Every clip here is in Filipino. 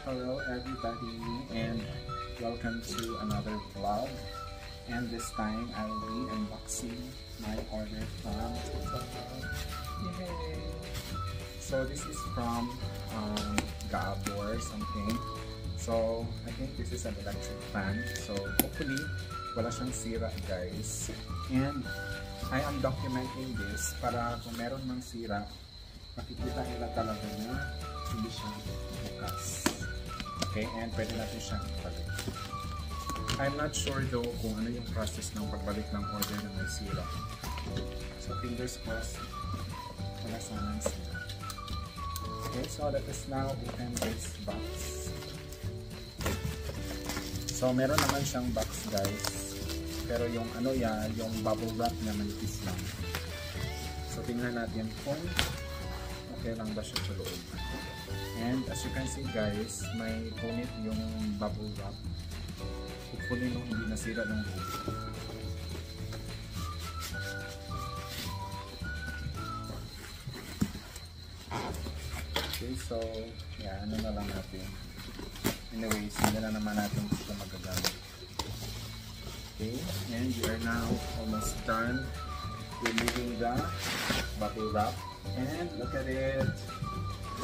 Hello everybody and welcome to another vlog, and this time I will be unboxing my order from Yay! So this is from Gaab or something. So I think this is an electric fan, so hopefully wala siyang sira guys, and I am documenting this para kung meron mang sira makikita nila talaga na hindi siya bukas. Okay, and pwede natin siyang ibalik. I'm not sure though kung ano yung process ng pagbalik ng order na may sira. So fingers crossed, wala sanang sira. Okay, so let us now open this box. So meron naman siyang box guys, pero yung ano yan, yung bubble wrap na manipis lang. So tingnan natin kung okay lang ba siya sa loob. And as you can see guys, may punit yung bubble wrap. Hopefully no, hindi nasira ng loob. Okay, so yeah, ano na lang natin. Anyways, hindi na naman natin ito magagamit. Okay, and we are now almost done removing the bubble wrap. And look at it.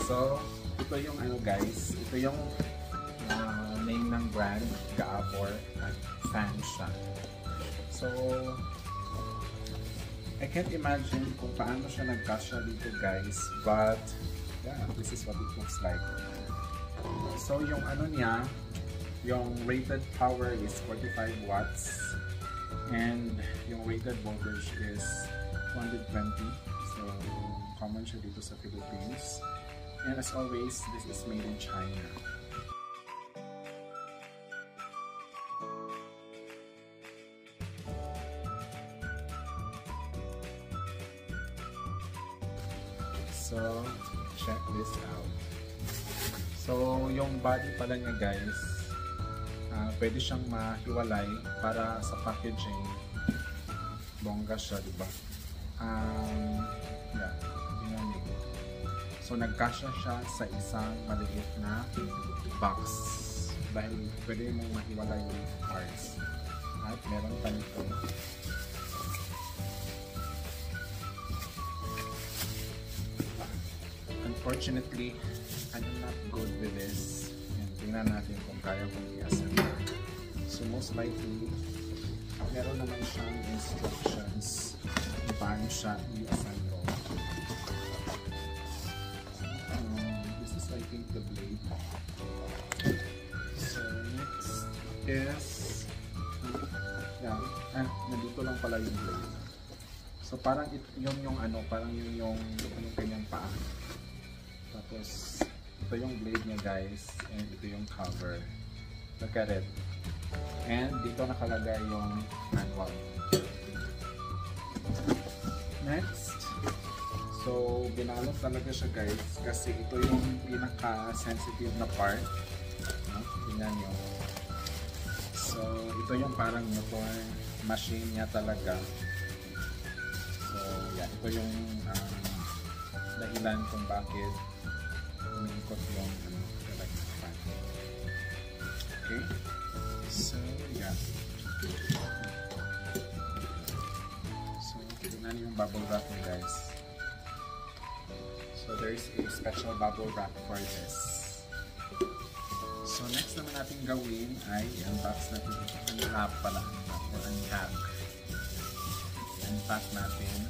So, ito yung ano guys, ito yung name ng brand, Gaab at fan siya. So, I can't imagine kung paano siya nagkasya dito guys, but yeah, this is what it looks like. So, yung ano niya, yung rated power is 45 watts and yung rated voltage is 120. So, common siya dito sa Philippines. And as always, this is made in China. So, check this out. So, yung body pala niya guys, pwede siyang mahiwalay para sa packaging. Bongga siya, diba? Yeah, tingnan niyo. So nagkasya siya sa isang maliit na box dahil pwede mong mahiwalay yung parts. At meron pa nito. Unfortunately, I'm not good with this. And tingnan natin kung kaya kong i-assemble. So most likely, meron naman siyang instructions kung paano siya i-assemble. I think the blade. So next is yeah, nandito lang pala yung blade. So parang yun yung ano, parang yun yung kanyang paa. Tapos ito yung blade niya guys, and ito yung cover. Look at it. And dito nakalagay yung manual. Next, so binalot talaga siya guys kasi ito yung pinaka-sensitive na part. Tingnan nyo. So ito yung parang motor machine niya talaga. So yeah, ito yung dahilan kung bakit umiikot yung electric fan. Okay, so yeah. So tingnan yung bubble wrap niya guys. So there is a special bubble wrap for this. So next naman natin gawin ay unbox natin ito. Unwrap pala. Or unpack. Unpack natin.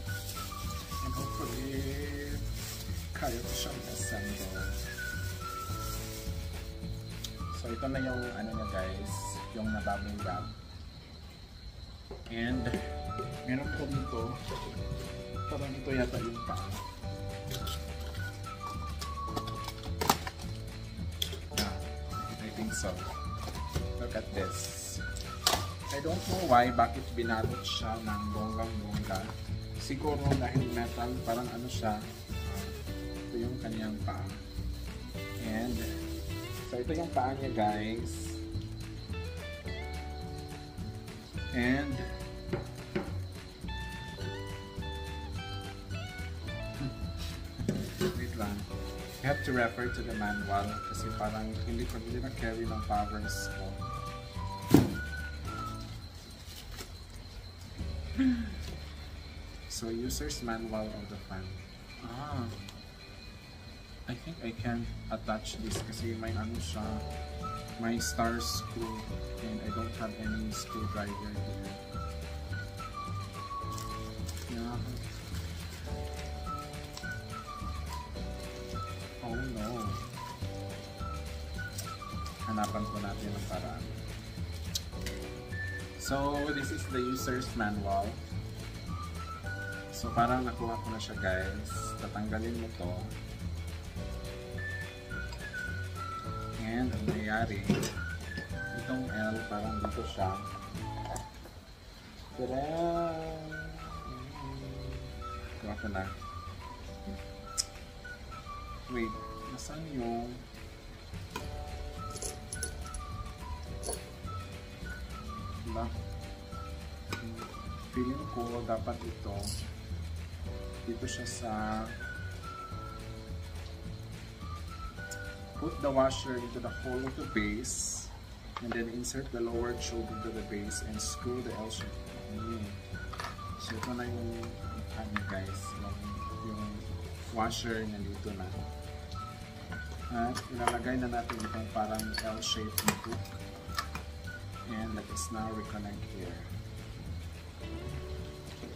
And hopefully, kaya ko siyang assemble. So ito na yung ano niya guys. Yung na bubble wrap. And meron po dito. Parang ito yata yung paa. So, look at this. I don't know why, bakit binalot siya ng bonggang-bongga. Siguro dahil metal, parang ano siya, ito yung kanyang paa. And, so ito yung paa niya guys. And, wait lang. have to refer to the manual kasi parang hindi na carry ng powers ko. So, user's manual of the fan. I think I can attach this kasi may ano siya, may star screw and I don't have any screwdriver here. Yeah. Oh no. Hanapan po natin ang paraan. So, this is the user's manual. So, parang nakuha ko na siya guys. Tatanggalin mo to. And, ang nangyayari, itong L, parang dito siya. Tada! Kuha ko na. Wait, nasaan yung... Diba? Feeling ko dapat ito dito siya sa put the washer into the hole of the base and then insert the lower tube into the base and screw the L shape. So ito na yung ano guys, yung washer nandito na. At ilalagay na natin itong parang L shape na hook and let us now reconnect here.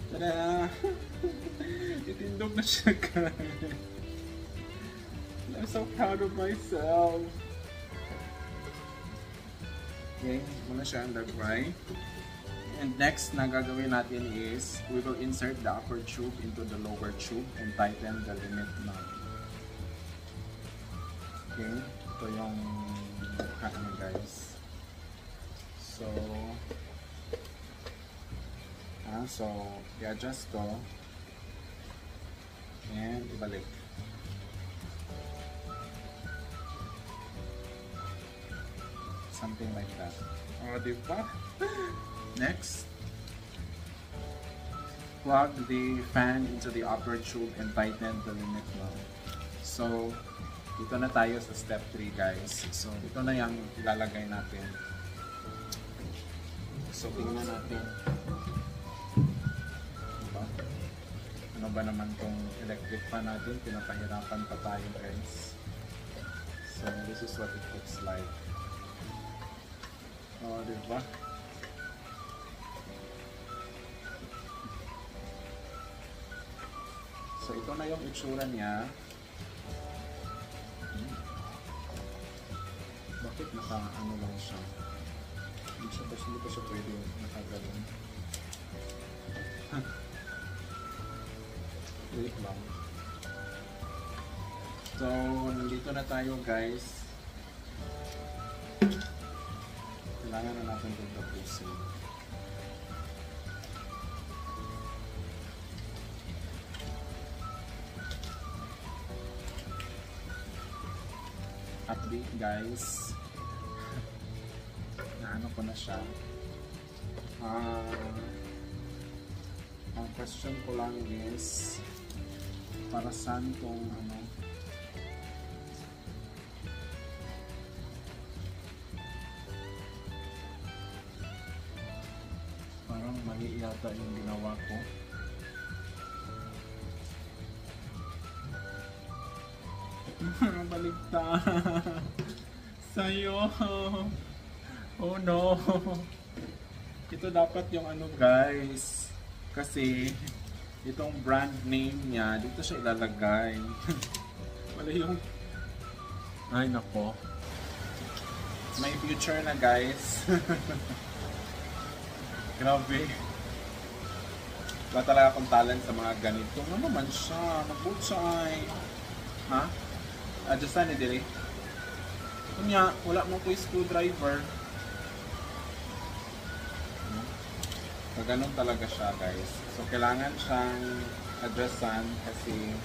Tada! Itindog na siya guys. I'm so proud of myself. Okay, muna siya underdry. And next na gagawin natin is we will insert the upper tube into the lower tube and tighten the limit knot. Okay, ito yung ano guys. So i-adjust to and ibalik. Something like that. O, diba? Next, plug the fan into the upper tube and tighten the limit knot. So, dito na tayo sa step 3 guys. So, ito na yung ilalagay natin. So, tingnan natin. Diba? Ano ba naman tong electric fan natin? Pinapahirapan pa tayo guys. So, this is what it looks like. Oh, diba? So, ito na yung itsura niya. Bakit naka-ano lang siya? Hindi pa siya pwede nakagaling. Wait lang. So, nandito na tayo guys. Kailangan na natin itong tapusin. Update guys. Naano ko na siya. Ang question ko lang is para saan itong ano parang mali yata yung ginawa ko. Baligtad sa'yo. Oh no. Ito dapat yung ano guys, kasi itong brand name niya dito siya ilalagay. Wala yung ay nako, may future na guys. Grabe, wala talaga akong talent sa mga ganito. Ano naman siya, mag-boot siya ay ha? Adjustan ni Dili. Kunya, wala mo ko screwdriver. So, ganun talaga siya guys. So, kailangan siyang adjustan kasi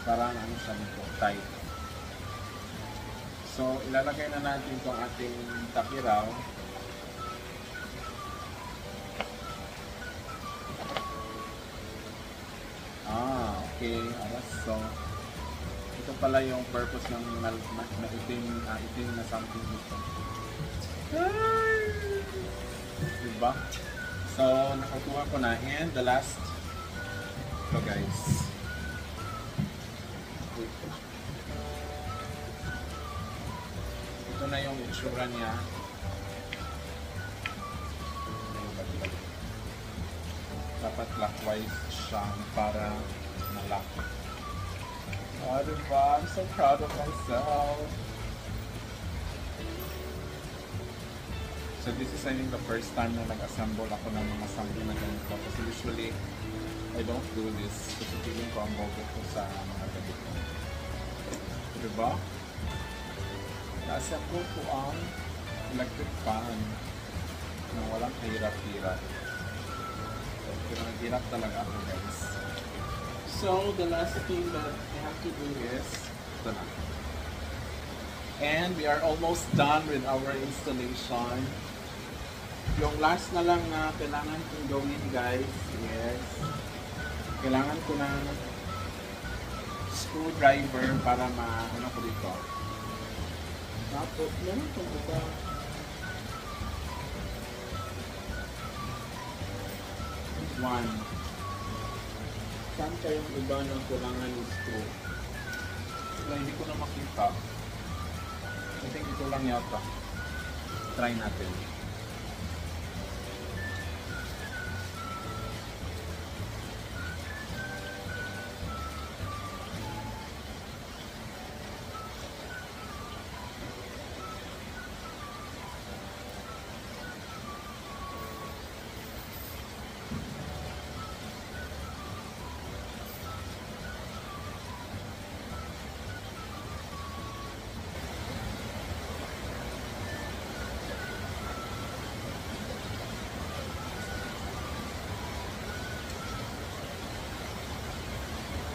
parang ano siya nito, tight. So, ilalagay na natin itong ating tapiraw. Okay. So, ito ito pala yung purpose ng itim na something dito. Diba? So, nakakuha ko na. And the last, ito guys. Ito na yung itsura niya. Dapat clockwise siya para malak. Oh, diba? I'm so proud of myself. So this is I think the first time na nag-assemble ako ng mga something na ganito. Kasi usually, I don't do this. Kasi feeling ko ang bobo ko sa mga ganito. Diba? Na-assemble ko ang electric fan na walang hirap-hirap. Pero naghirap talaga ako guys. So the last thing that I have to do is ito na. And we are almost done with our installation. Yung last na lang na kailangan kong gawin guys is kailangan ko ng screwdriver para ano ko dito. Tapos meron itong iba. One. Saan kayong iba na kailangan ng screw? So, hindi ko na makita. I think ito lang yata. Try natin.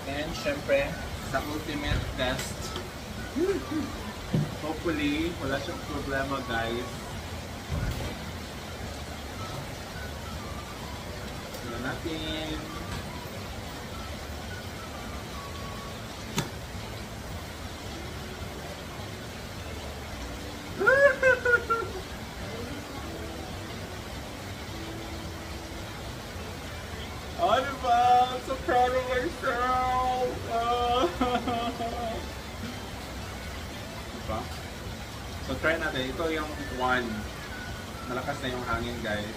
And syempre, sa ultimate test, hopefully, wala siyang problema guys. Tignan natin. Oh, diba? I'm so proud of myself! Diba? So, try natin. Ito yung one. Malakas na yung hangin, guys.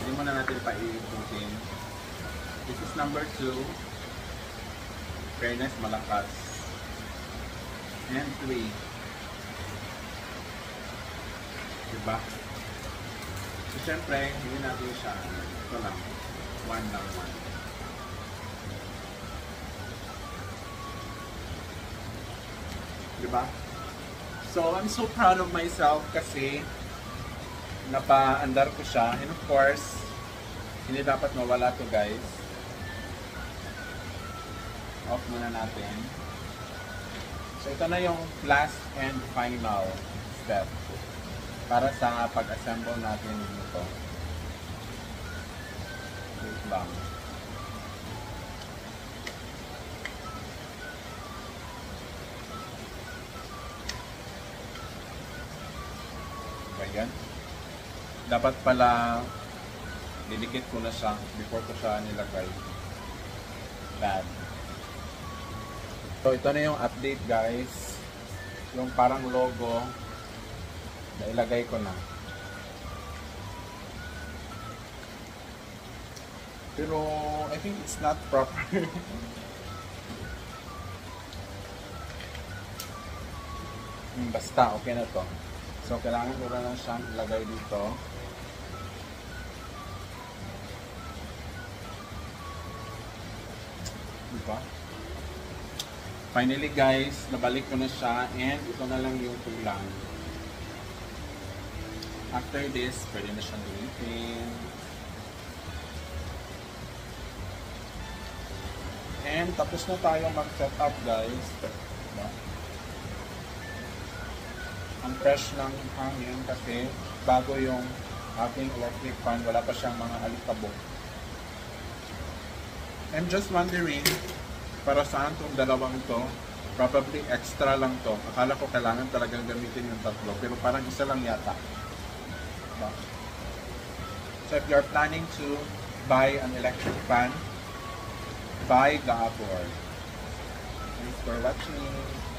Hindi muna natin pa-iiputin. This is number 2. Fairness, malakas. And 3. Diba? So, syempre, hindi natin siya. Ito lang. 1 lang 1. Diba? So, I'm so proud of myself kasi napa-andar ko siya. And of course, hindi dapat mawala to guys. Off muna natin. So, ito na yung last and final step para sa pag-assemble natin dito. Wait lang. Ayan. Dapat pala didikit ko na siya before ko siya nilagay. Bad. So ito na yung update guys. Yung parang logo na ilagay ko na. Pero I think it's not proper. Basta okay na to. So, kailangan ko na lang siyang ilagay dito. Diba? Finally guys, nabalik ko na siya and ito na lang yung tulang. After this, pwede na siyang gamitin. And tapos na tayo mag-set up guys. Diba? Ang fresh ng hangin kasi bago yung ating electric fan, wala pa siyang mga alikabok. I'm just wondering para saan itong dalawang to. Probably extra lang to. Akala ko kailangan talagang gamitin yung tatlo, pero parang isa lang yata. Diba? So if you're planning to buy an electric fan, buy Gabor. Thanks for watching.